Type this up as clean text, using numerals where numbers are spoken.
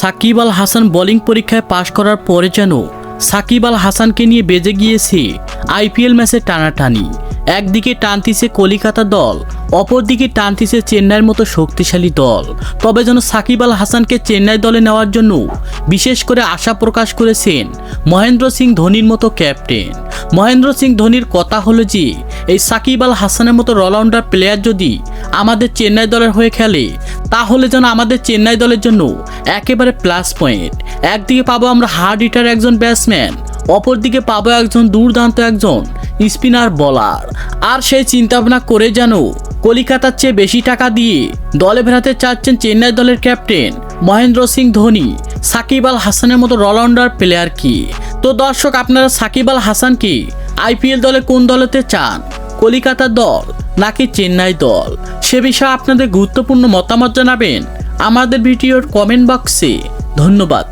Shakib Al Hasan bowling পরীক্ষায় পাশ করার পরে যেন সাকিব আল হাসানকে নিয়ে বেজে গিয়েছে আইপিএল ম্যাচে টানাটানি। একদিকে টানতিছে কলিকাতা দল, অপরদিকে টানতিছে চেন্নাইয়ের মতো শক্তিশালী দল। তবে যেন সাকিব আল হাসানকে চেন্নাই দলে নেওয়ার জন্য বিশেষ করে আশা প্রকাশ করেছেন মহেন্দ্র সিং ধোনির মতো ক্যাপ্টেন। মহেন্দ্র সিং ধোনির কথা হলো যে এই সাকিব আল হাসানের মতো অলরাউন্ডার প্লেয়ার যদি আমাদের চেন্নাই দলের হয়ে খেলে তাহলে যেন আমাদের চেন্নাই দলের জন্য একেবারে প্লাস পয়েন্ট। একদিকে পাবো আমরা হার্ড হিটার একজন ব্যাটসম্যান, অপরদিকে পাবো একজন দুর্দান্ত একজন স্পিনার বোলার। আর সেই চিন্তাভাবনা করে যেন কলিকাতার চেয়ে বেশি টাকা দিয়ে দলে ফেরাতে চাচ্ছেন চেন্নাই দলের ক্যাপ্টেন মহেন্দ্র সিং ধোনি সাকিব আল হাসানের মতো অলরাউন্ডার প্লেয়ার কি। তো দর্শক, আপনারা সাকিব আল হাসানকে আইপিএল দলে কোন দলেতে চান, কলিকাতা দল নাকি চেন্নাই দল? সে বিষয়ে আপনাদের গুরুত্বপূর্ণ মতামত জানাবেন আমাদের ভিডিওর কমেন্ট বক্সে। ধন্যবাদ।